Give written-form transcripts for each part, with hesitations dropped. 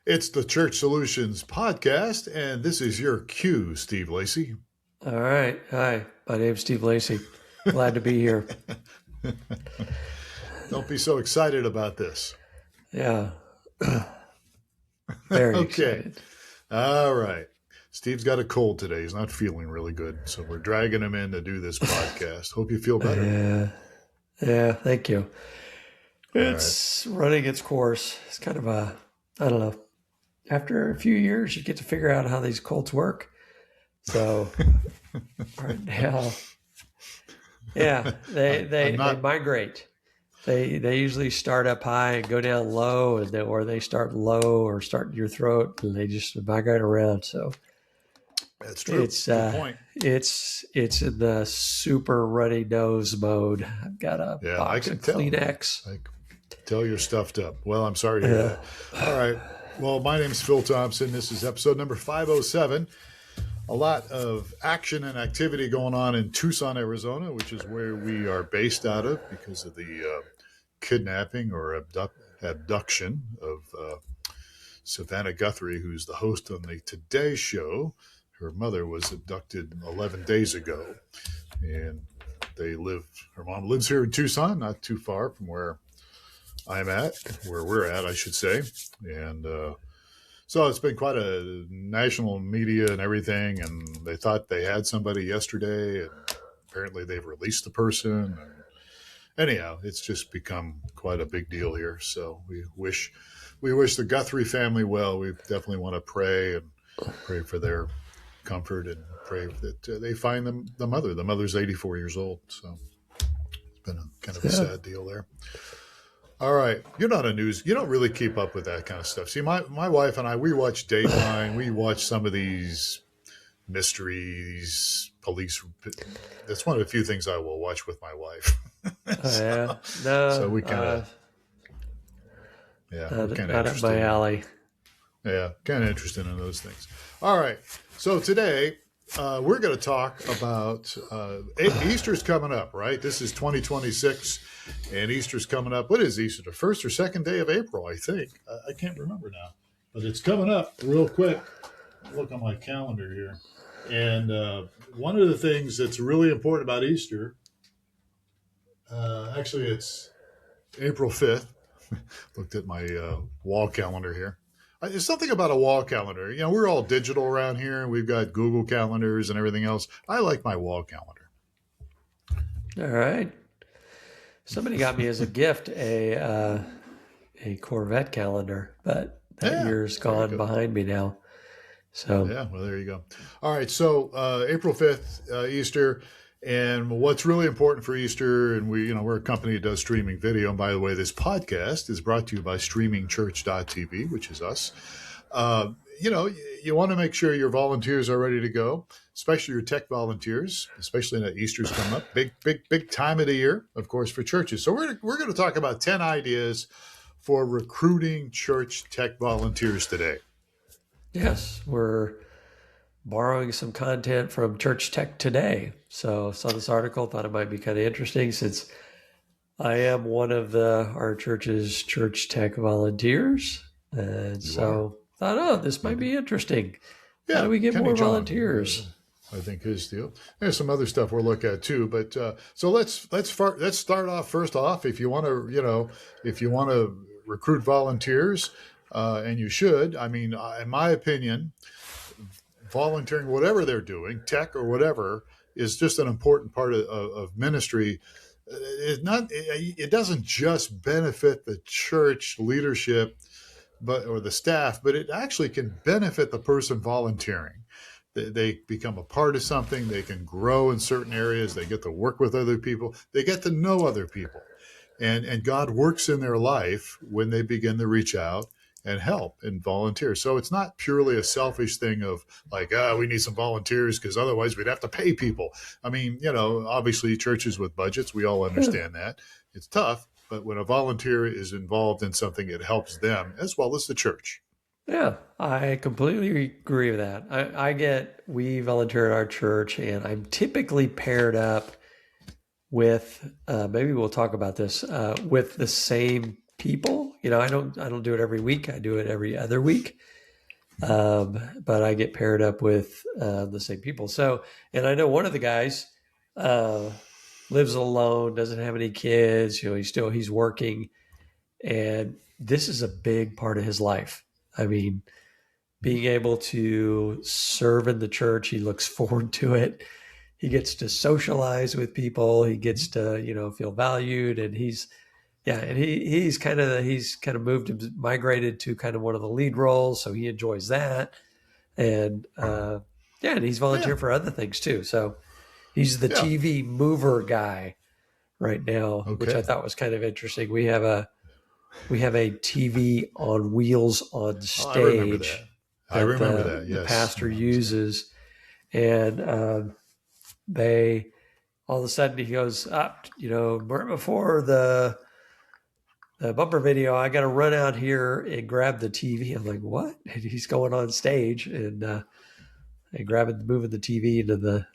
It's the Church Solutions podcast, and this is your cue, Steve Lacey. All right. Hi, my name's Steve Lacey. Glad to be here. Don't be so excited about this. Yeah. Very Okay. excited. All right. Steve's got a cold today. He's not feeling really good, so we're dragging him in to do this podcast. Hope you feel better. Yeah, thank you. It's running its course. It's kind of I don't know. After a few years, you get to figure out how these colds work. So right now, they migrate. They usually start up high and go down low, or they start low or start in your throat, and they just migrate around. So that's true. It's Good point. It's in the super runny nose mode. I've got a box of Kleenex. I can tell you're stuffed up. Well, I'm sorry to hear that. All right. Well, my name's Phil Thompson. This is episode number 507. A lot of action and activity going on in Tucson, Arizona, which is where we are based out of because of the kidnapping or abduction of Savannah Guthrie, who's the host on the Today Show. Her mother was abducted 11 days ago, and her mom lives here in Tucson, not too far from where we're at, I should say. And so it's been quite a national media and everything, and they thought they had somebody yesterday, and apparently they've released the person. And anyhow, it's just become quite a big deal here. So we wish the Guthrie family well. We definitely want to pray for their comfort and pray that they find the mother. The mother's 84 years old, so it's been kind of a sad deal there. All right. You don't really keep up with that kind of stuff. See, my wife and I, we watch Dateline. We watch some of these mysteries, police. That's one of the few things I will watch with my wife. So we kind of, not up my alley. Yeah, kind of interested in those things. All right. So today we're going to talk about Easter's coming up, right? This is 2026. And Easter's coming up. What is Easter? The first or second day of April, I think. I can't remember now. But it's coming up real quick. Look on my calendar here. And one of the things that's really important about Easter, actually it's April 5th. Looked at my wall calendar here. There's something about a wall calendar. You know, we're all digital around here, and we've got Google calendars and everything else. I like my wall calendar. All right. Somebody got me as a gift a Corvette calendar, but that year's gone behind me now. So yeah, well, there you go. All right, so April 5th, Easter, and what's really important for Easter, and we're a company that does streaming video. And by the way, this podcast is brought to you by StreamingChurch.tv, which is us. You want to make sure your volunteers are ready to go, especially your tech volunteers, especially now Easter's come up. Big time of the year, of course, for churches. So we're going to talk about 10 ideas for recruiting church tech volunteers today. Yes, we're borrowing some content from Church Tech Today. So I saw this article, thought it might be kind of interesting since I am one of our church's church tech volunteers. And thought, this might be interesting. Yeah, how do we get more volunteers? I think his deal. There's some other stuff we'll look at too, but so let's start off. First off, if you want to recruit volunteers, and you should. I mean, in my opinion, volunteering, whatever they're doing, tech or whatever, is just an important part of ministry. It doesn't just benefit the church leadership, or the staff, but it actually can benefit the person volunteering. They become a part of something. They can grow in certain areas. They get to work with other people. They get to know other people. And God works in their life when they begin to reach out and help and volunteer. So it's not purely a selfish thing of like, we need some volunteers because otherwise we'd have to pay people. I mean, obviously churches with budgets, we all understand that. It's tough. But when a volunteer is involved in something, it helps them as well as the church. Yeah, I completely agree with that. We volunteer at our church, and I'm typically paired up with, maybe we'll talk about this, with the same people. I don't do it every week. I do it every other week. But I get paired up with the same people. So, and I know one of the guys uh, lives alone, doesn't have any kids. He's working, and this is a big part of his life. I mean, being able to serve in the church, he looks forward to it. He gets to socialize with people. He gets to feel valued, and he's kind of moved and migrated to kind of one of the lead roles, so he enjoys that. And and he's Yeah. volunteering for other things too. So he's the Yeah. TV mover guy right now, which I Okay. thought was kind of interesting. We have a TV on wheels on Oh, I remember stage that. I that remember the that. the Yes. pastor I was there. uses, and they all of a sudden he goes up, right before the bumper video. I got to run out here and grab the TV. I'm like, what? And he's going on stage and moving the TV into the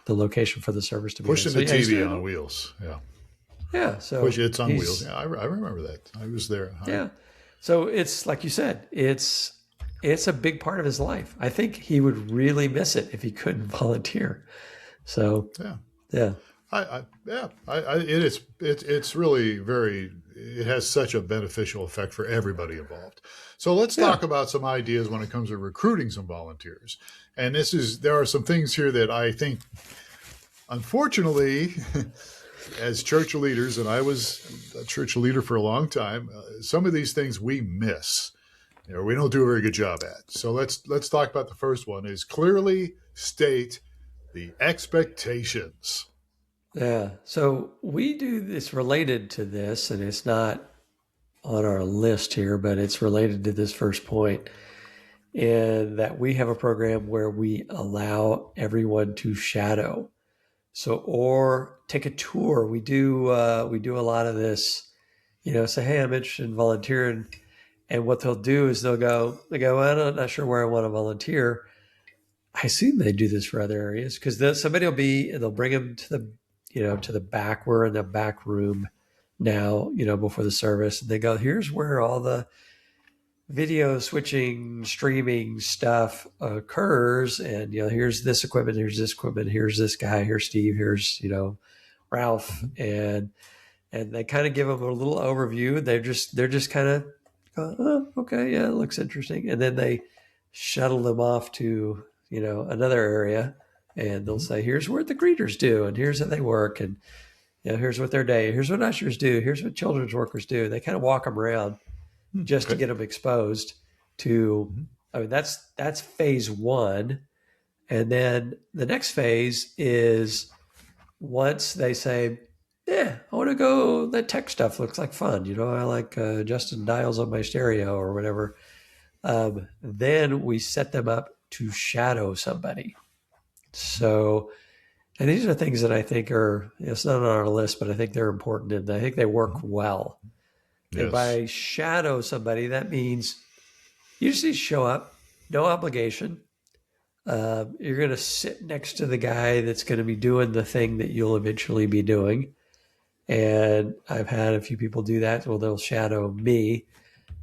location for the service to begin. Pushing So the yeah, he's TV doing on it. wheels. Yeah. Yeah, so Push it's on wheels. he's Yeah, I remember that. I was there. yeah. So it's like you said, it's a big part of his life. I think he would really miss it if he couldn't volunteer. So Yeah. yeah, It is. It's really very. It has such a beneficial effect for everybody involved. So let's yeah, talk about some ideas when it comes to recruiting some volunteers. And there are some things here that I think, unfortunately, as church leaders, and I was a church leader for a long time, some of these things we miss. We don't do a very good job at. So let's talk about the first one: is clearly state the expectations. yeah. So we do this related to this, and it's not on our list here, but it's related to this first point, in that we have a program where we allow everyone to shadow. So, or take a tour. We do a lot of this. Say, hey, I'm interested in volunteering, and what they'll do is they go, well, I'm not sure where I want to volunteer. I assume they do this for other areas because they'll bring them to the back. We're in the back room now, before the service, and they go, here's where all the video switching, streaming stuff occurs, and here's this equipment, here's this guy, here's Steve, here's Ralph, and they kind of give them a little overview. They're just kind of oh, okay, yeah, it looks interesting, and then they shuttle them off to another area, and they'll say, here's what the greeters do, and here's how they work, and here's what their day, here's what ushers do, here's what children's workers do. They kind of walk them around just to Okay. get them exposed to. Mhm. I mean, that's phase one, and then the next phase is once they say, "Yeah, I want to go. That tech stuff looks like fun. I like Justin Dials on my stereo or whatever." Then we set them up to shadow somebody. So, and these are things that I think it's not on our list, but I think they're important and I think they work well. And Yes. by shadow somebody, that means you just need to show up, no obligation. You're going to sit next to the guy that's going to be doing the thing that you'll eventually be doing. And I've had a few people do that. Well, they'll shadow me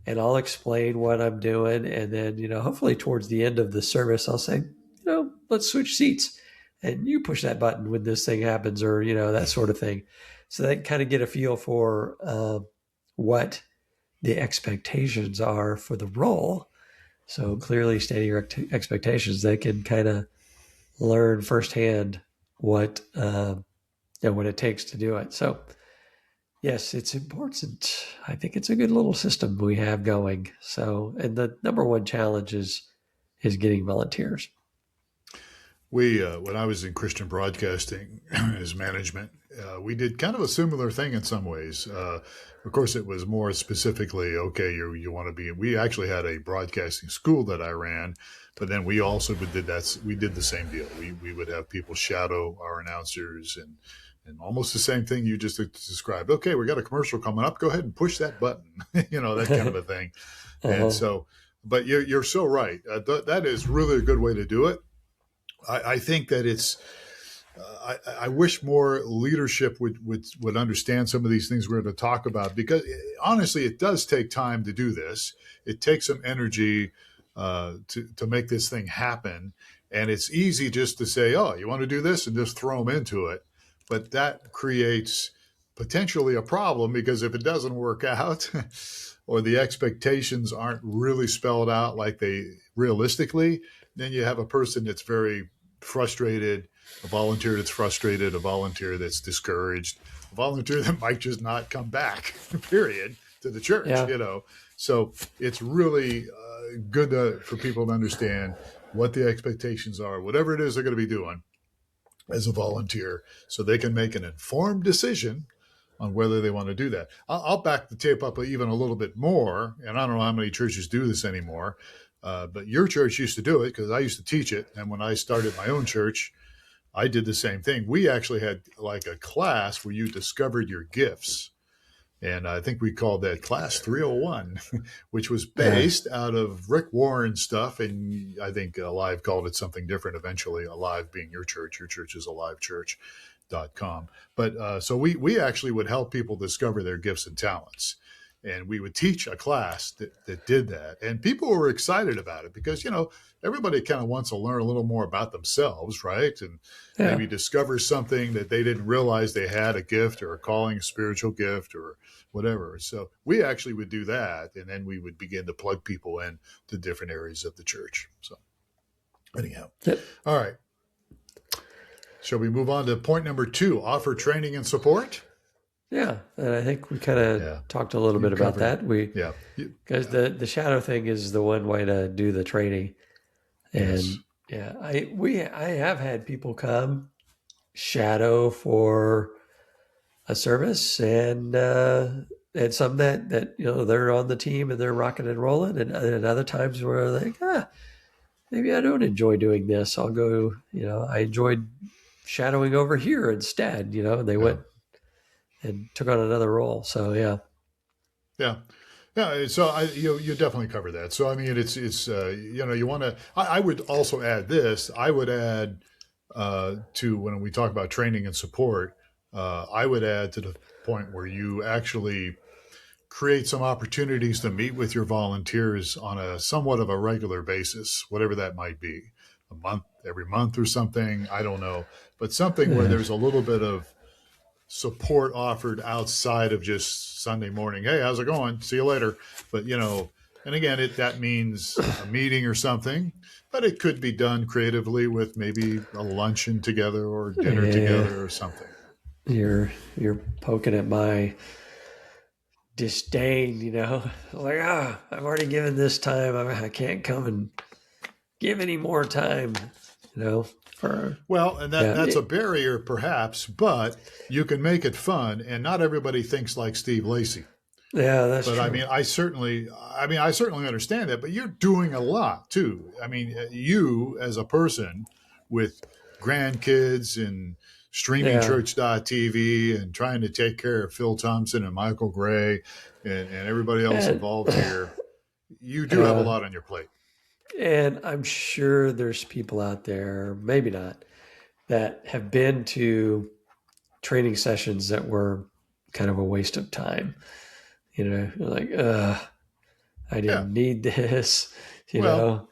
and I'll explain what I'm doing. And then, hopefully towards the end of the service, I'll say, let's switch seats and you push that button when this thing happens, or, that sort of thing. So they kind of get a feel for what the expectations are for the role. So clearly stating your expectations, they can kind of learn firsthand what it takes to do it. So yes, it's important. I think it's a good little system we have going. So, and the number one challenge is getting volunteers. When I was in Christian broadcasting as management, we did kind of a similar thing in some ways. Of course, it was more specifically, okay, you want to be. We actually had a broadcasting school that I ran, but then we also did that. We did the same deal. We would have people shadow our announcers and almost the same thing you just described. Okay, we got a commercial coming up. Go ahead and push that button. That kind of a thing. And so, but you're so right. That is really a good way to do it. I think that I wish more leadership would understand some of these things we're going to talk about, because honestly, it does take time to do this. It takes some energy to make this thing happen, and it's easy just to say, "Oh, you want to do this," and just throw them into it, but that creates potentially a problem, because if it doesn't work out or the expectations aren't really spelled out like they realistically, then you have a person that's very frustrated, a volunteer that's frustrated, a volunteer that's discouraged, a volunteer that might just not come back, period, to the church, Yeah. So it's really good for people to understand what the expectations are, whatever it is they're going to be doing as a volunteer, so they can make an informed decision on whether they want to do that. I'll back the tape up even a little bit more, and I don't know how many churches do this anymore, but your church used to do it because I used to teach it. And when I started my own church, I did the same thing. We actually had like a class where you discovered your gifts. And I think we called that Class 301, which was based out of Rick Warren stuff. And I think Alive called it something different eventually, Alive being your church. Your church is alivechurch.com. But so we actually would help people discover their gifts and talents. And we would teach a class that did that. And people were excited about it because, everybody kind of wants to learn a little more about themselves, right? And maybe discover something that they didn't realize they had, a gift or a calling, a spiritual gift or whatever. So we actually would do that. And then we would begin to plug people in to different areas of the church. So anyhow, All right. Shall we move on to point number 2, offer training and support? Yeah, and I think we kind of talked a little bit about that. Because the shadow thing is the one way to do the training, and I have had people come shadow for a service, and some that they're on the team and they're rocking and rolling, and other times where they're like, maybe I don't enjoy doing this. I'll go. I enjoyed shadowing over here instead. And they went and took on another role. So yeah. So you definitely cover that. So I mean, it's you want to. I would also add this. I would add to when we talk about training and support. I would add to the point where you actually create some opportunities to meet with your volunteers on a somewhat of a regular basis, whatever that might be, every month or something. I don't know, but something where there's a little bit of support offered outside of just Sunday morning. Hey, how's it going? See you later. But, and again, that means a meeting or something, but it could be done creatively with maybe a luncheon together or dinner together or something. You're poking at my disdain, like, I've already given this time. I can't come and give any more time, Well, and that's a barrier perhaps, but you can make it fun, and not everybody thinks like Steve Lacy. Yeah, that's true. But I certainly understand that, but you're doing a lot too. I mean, you as a person with grandkids and streaming church.tv and trying to take care of Phil Thompson and Michael Gray and everybody else involved here, you do have a lot on your plate. And I'm sure there's people out there, maybe not, that have been to training sessions that were kind of a waste of time. Like, I didn't need this, know.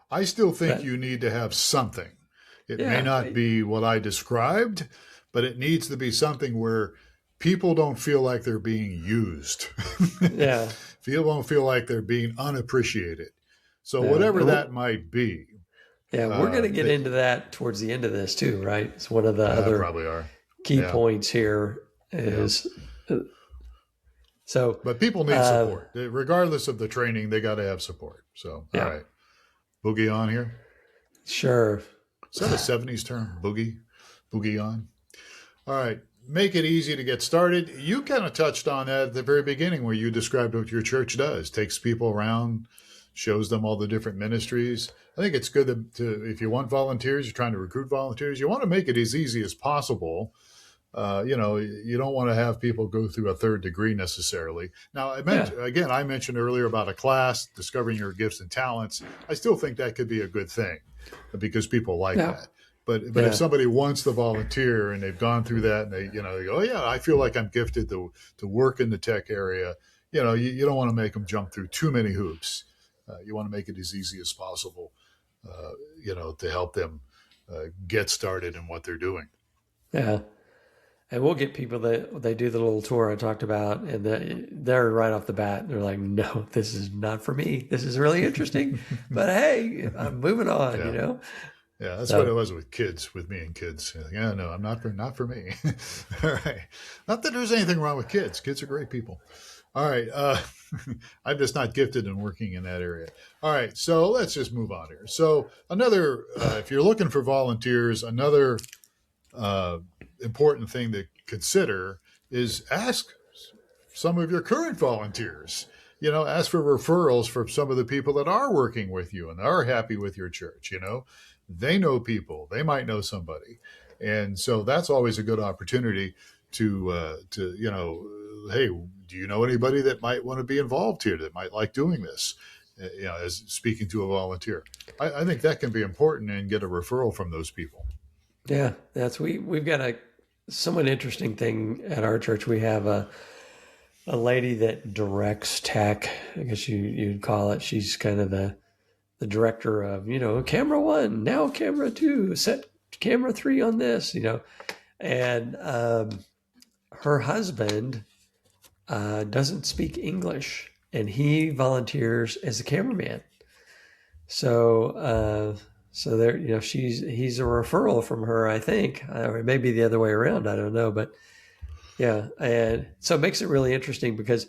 I still think you need to have something. It may not be what I described, but it needs to be something where people don't feel like they're being used. People don't feel like they're being unappreciated. So whatever that might be. Yeah, we're going to get into that towards the end of this too, right? It's one of the other probably are. Key points here is so. But people need support. Regardless of the training, they got to have support. So, all right. Boogie on here? Sure. Is that a 70s term? Boogie on? All right. Make it easy to get started. You kind of touched on that at the very beginning where you described what your church does. Takes people around, shows them all the different ministries. I think it's good to if you want volunteers, you're trying to recruit volunteers, you want to make it as easy as possible. You don't want to have people go through a third degree necessarily. Now, I mentioned earlier about a class, discovering your gifts and talents. I still think that could be a good thing because people like that. But if Yeah. somebody wants to volunteer and they've gone through that and they go, oh yeah, I feel like I'm gifted to work in the tech area. You don't want to make them jump through too many hoops. You want to make it as easy as possible, to help them get started in what they're doing. Yeah. And we'll get people that they do the little tour I talked about, and they're right off the bat. They're like, "No, this is not for me. This is really interesting, but hey, I'm moving on." Yeah. Yeah, that's what it So was with me and kids. Yeah, no, I'm not for me. All right. Not that there's anything wrong with kids. Kids are great people. All right. I'm just not gifted in working in that area. All right. So let's just move on here. So if you're looking for volunteers, another uh, important thing to consider is ask some of your current volunteers. Ask for referrals from some of the people that are working with you and are happy with your church. They know people, they might know somebody. And so that's always a good opportunity to hey, do you know anybody that might want to be involved here, that might like doing this? As speaking to a volunteer, I think that can be important, and get a referral from those people. yeah, we've got a somewhat interesting thing at our church. We have a lady that directs tech. I guess you'd call it. She's kind of the director of camera one, now camera two, set camera three on this. And her husband doesn't speak English, and he volunteers as a cameraman. So there, he's a referral from her, I think, or it may be the other way around. I don't know, but yeah, and so it makes it really interesting because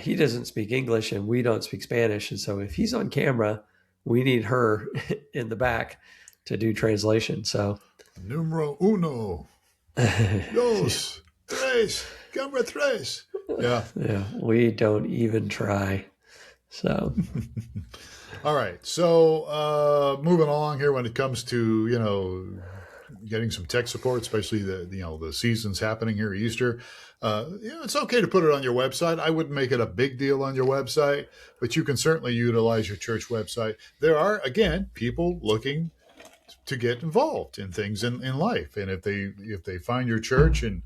he doesn't speak English and we don't speak Spanish, and so if he's on camera, we need her in the back to do translation. So Numero uno, dos, tres, cámara tres. Yeah. Yeah, we don't even try. So All right. So moving along here, when it comes to getting some tech support, especially the seasons happening here, Easter. It's okay to put it on your website. I wouldn't make it a big deal on your website, but you can certainly utilize your church website. There are, again, people looking to get involved in things in life, and if they find your church and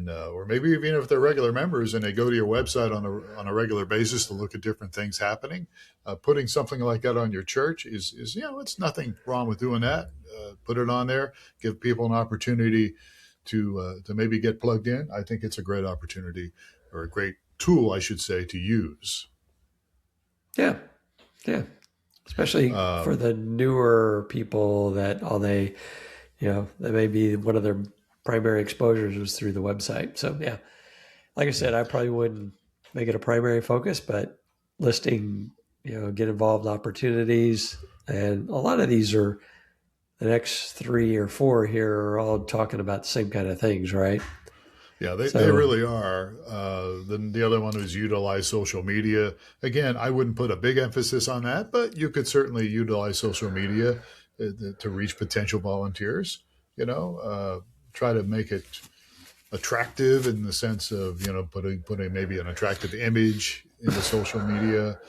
or maybe even if they're regular members and they go to your website on a regular basis to look at different things happening, putting something like that on your church is it's nothing wrong with doing that. Put it on there, give people an opportunity to maybe get plugged in. I think it's a great opportunity, or a great tool, I should say, to use. yeah, especially for the newer people that that may be one of their primary exposures was through the website. So yeah, like I said, I probably wouldn't make it a primary focus, but listing, get involved opportunities, and a lot of these are the next 3 or 4 here are all talking about the same kind of things, right? Yeah, they really are. Then the other one was utilize social media. Again, I wouldn't put a big emphasis on that, but you could certainly utilize social media to reach potential volunteers. Try to make it attractive in the sense of putting maybe an attractive image into social media,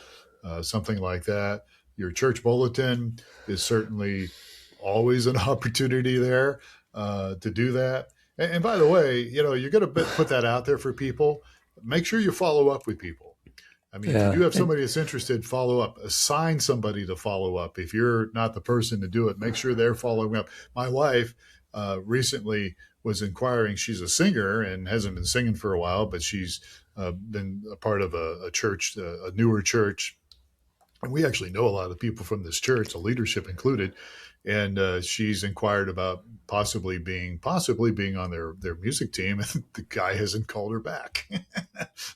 something like that. Your church bulletin is certainly always an opportunity there to do that. And by the way, you're going to put that out there for people. Make sure you follow up with people. I mean, if you do have somebody that's interested, follow up. Assign somebody to follow up. If you're not the person to do it, make sure they're following up. My wife recently was inquiring. She's a singer and hasn't been singing for a while, but she's been a part of a church, a newer church. And we actually know a lot of people from this church, the leadership included. And she's inquired about possibly being on their music team, and the guy hasn't called her back.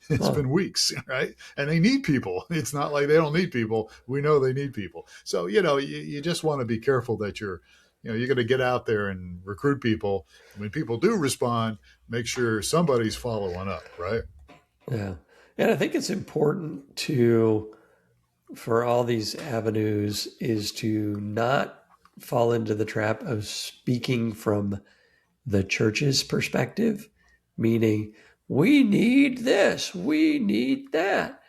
It's been weeks, right? And they need people. It's not like they don't need people. We know they need people. So you just want to be careful that you're going to get out there and recruit people. When people do respond, make sure somebody's following up, right? Yeah, and I think it's important for all these avenues is to not fall into the trap of speaking from the church's perspective, meaning we need this, we need that.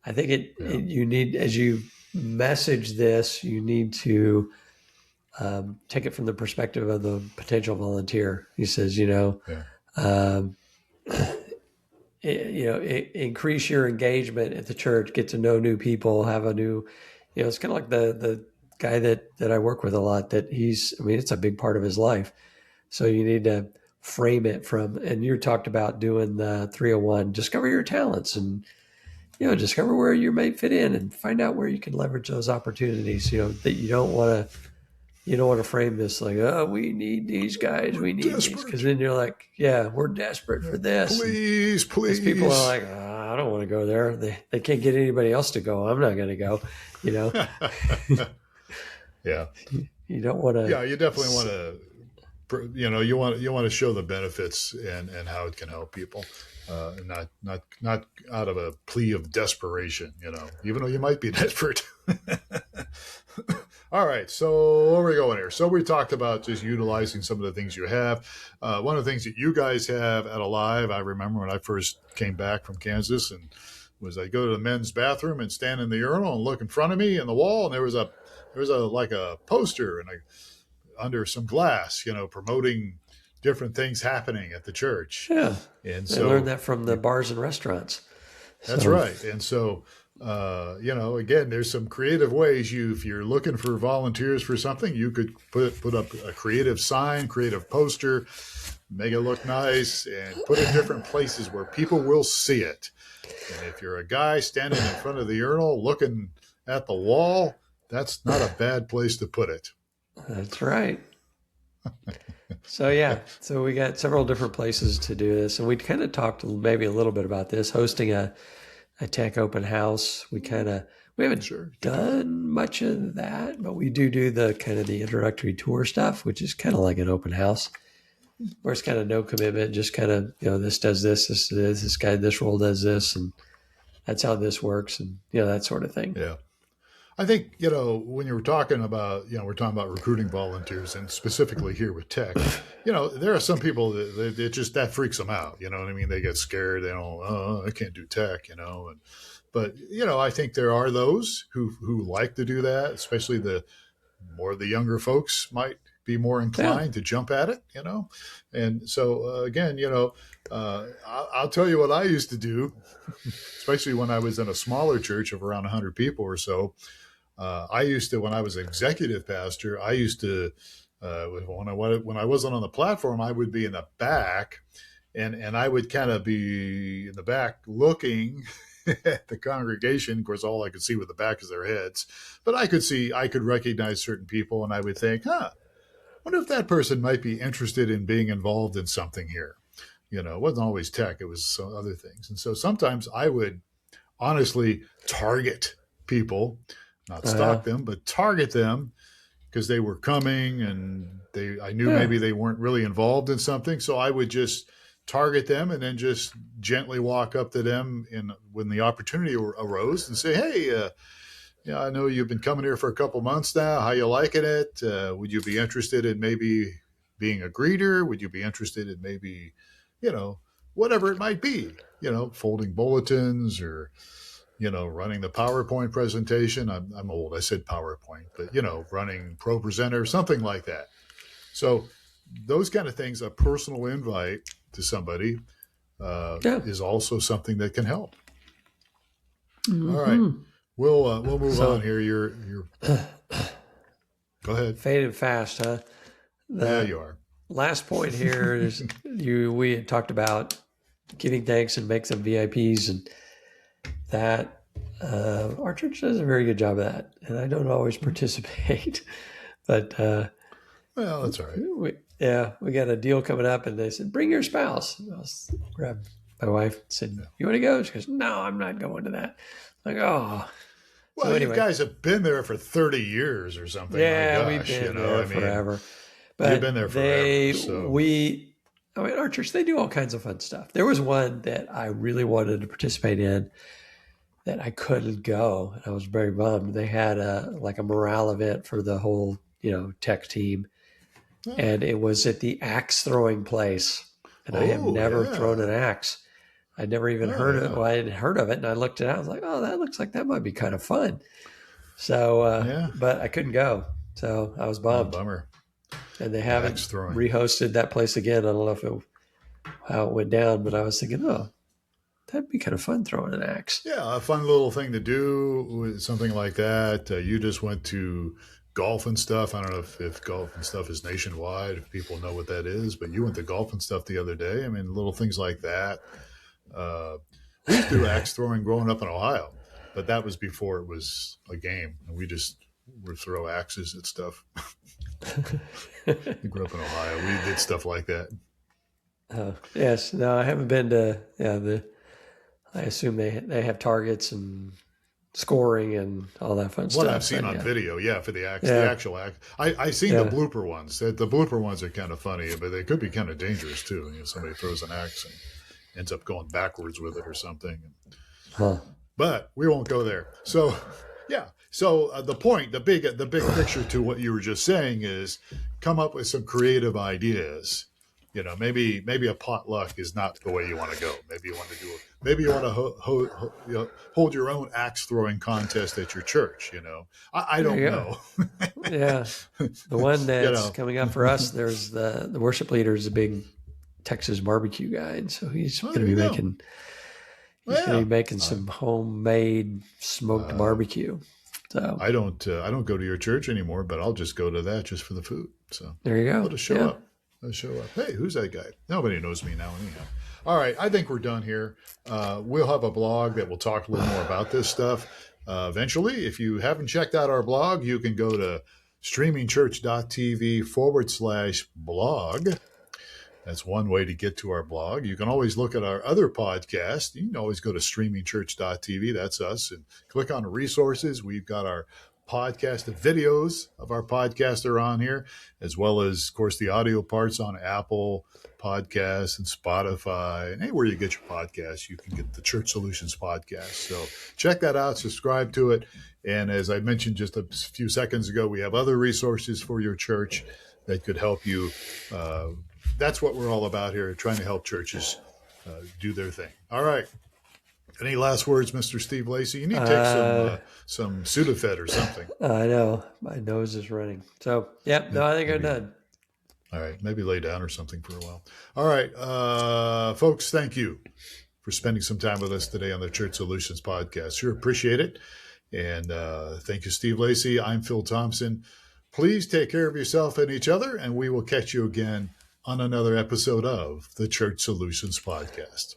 I think you need, as you message this, you need to take it from the perspective of the potential volunteer. He says, Yeah. um, increase your engagement at the church, get to know new people, have a new, it's kind of like the guy that I work with a lot, that it's a big part of his life. So you need to frame it from, and you talked about doing the 301, discover your talents and, discover where you may fit in and find out where you can leverage those opportunities, that you don't want to frame this like, oh, we need these guys. We need these. Because then you're like, yeah, we're desperate for this. Please. People are like, I don't want to go there. They can't get anybody else to go. I'm not going to go, Yeah. You don't want to. Yeah, you definitely want to, you want to show the benefits and how it can help people. Not out of a plea of desperation, even though you might be desperate. All right, so where are we going here? So we talked about just utilizing some of the things you have. One of the things that you guys have at Alive, I remember when I first came back from Kansas, and was I go to the men's bathroom and stand in the urinal and look in front of me in the wall, and there was a like a poster and under some glass, promoting different things happening at the church. Yeah, and so I learned that from the bars and restaurants. That's right, and so. Again, there's some creative ways if you're looking for volunteers for something, you could put up a creative sign, creative poster, make it look nice, and put it in different places where people will see it. And if you're a guy standing in front of the urinal looking at the wall, that's not a bad place to put it. That's right. So we got several different places to do this, and we kind of talked maybe a little bit about this, hosting a tech open house. We haven't done much of that, but we do the kind of the introductory tour stuff, which is kind of like an open house where it's kind of no commitment, just kind of, this does this guy, this role does this, and that's how this works, and, that sort of thing. Yeah. I think, when you were talking about, we're talking about recruiting volunteers, and specifically here with tech, there are some people that freaks them out. You know what I mean? They get scared. They don't, I can't do tech, but I think there are those who like to do that, especially the younger folks might be more inclined to jump at it, And so, again, I'll tell you what I used to do, especially when I was in a smaller church of around 100 people or so. I used to, when I was executive pastor, when I wasn't on the platform, I would be in the back, and I would kind of be in the back looking at the congregation. Of course, all I could see with the back is their heads, but I could recognize certain people, and I would think, wonder if that person might be interested in being involved in something here. It wasn't always tech; it was some other things. And so sometimes I would honestly target people. Not stalk them, but target them because they were coming, and I knew maybe they weren't really involved in something. So I would just target them and then just gently walk up to them when the opportunity arose and say, hey, I know you've been coming here for a couple months now. How you liking it? Would you be interested in maybe being a greeter? Would you be interested in maybe, whatever it might be, folding bulletins or running the PowerPoint presentation. I'm old. I said PowerPoint, but running ProPresenter, something like that. So those kind of things, a personal invite to somebody is also something that can help. Mm-hmm. All right, we'll move on here. You're go ahead. Faded fast, huh? Yeah, you are. Last point here is we had talked about giving thanks and make some VIPs, and that our church does a very good job of that, and I don't always participate, but well, that's all right. We got a deal coming up, and they said bring your spouse. I grabbed my wife and said, "You want to go?" She goes, "No, I'm not going to that." I'm like, oh. Well, so anyway, you guys have been there for 30 years or something. Yeah, we've been there forever. But you've been there forever. Our church, they do all kinds of fun stuff. There was one that I really wanted to participate in that I couldn't go, and I was very bummed. They had a morale event for the whole, tech team, and it was at the axe throwing place. And I have never thrown an axe. I'd never even heard of it. Well, I had heard of it, and I looked it out. I was like, oh, that looks like that might be kind of fun. So, but I couldn't go. So I was bummed. Bummer. And they haven't Axe throwing. rehosted that place again. I don't know how it went down, but I was thinking, oh, that'd be kind of fun throwing an axe. Yeah, a fun little thing to do with something like that. You just went to golf and stuff. I don't know if golf and stuff is nationwide, if people know what that is, but you went to golf and stuff the other day. I mean, little things like that. We used to do axe throwing growing up in Ohio, but that was before it was a game, and we just would throw axes at stuff. We grew up in Ohio. We did stuff like that. Yes. No, I haven't been to I assume they have targets and scoring and all that fun stuff. What I've seen on video, for the actual axe. I've seen the blooper ones. The blooper ones are kind of funny, but they could be kind of dangerous too. Somebody throws an axe and ends up going backwards with it or something. But we won't go there. So, So the point, the big picture to what you were just saying is come up with some creative ideas. Maybe a potluck is not the way you want to go. Maybe you want to do it. Maybe you want to hold your own axe throwing contest at your church. I don't know. Yeah, the one that's coming up for us. There's the worship leader is a big Texas barbecue guy, and so he's going to be making. He's going to be making some homemade smoked barbecue. So I don't go to your church anymore, but I'll just go to that just for the food. So there you go. I'll just show up. Hey, who's that guy? Nobody knows me now anyhow. All right, I think we're done here. We'll have a blog that will talk a little more about this stuff eventually. If you haven't checked out our blog, you can go to streamingchurch.tv/blog. That's one way to get to our blog. You can always look at our other podcast. You can always go to streamingchurch.tv. That's us. And click on resources. We've got our podcast, the videos of our podcast are on here, as well as, of course, the audio parts on Apple Podcasts and Spotify. And anywhere you get your podcasts, you can get the Church Solutions podcast. So check that out. Subscribe to it. And as I mentioned just a few seconds ago, we have other resources for your church that could help you. That's what we're all about here, trying to help churches do their thing. All right. Any last words, Mr. Steve Lacy? You need to take some Sudafed or something. I know. My nose is running. So, I think I'm done. All right. Maybe lay down or something for a while. All right. Folks, thank you for spending some time with us today on the Church Solutions podcast. Sure appreciate it. And thank you, Steve Lacy. I'm Phil Thompson. Please take care of yourself and each other, and we will catch you again on another episode of the Church Solutions podcast.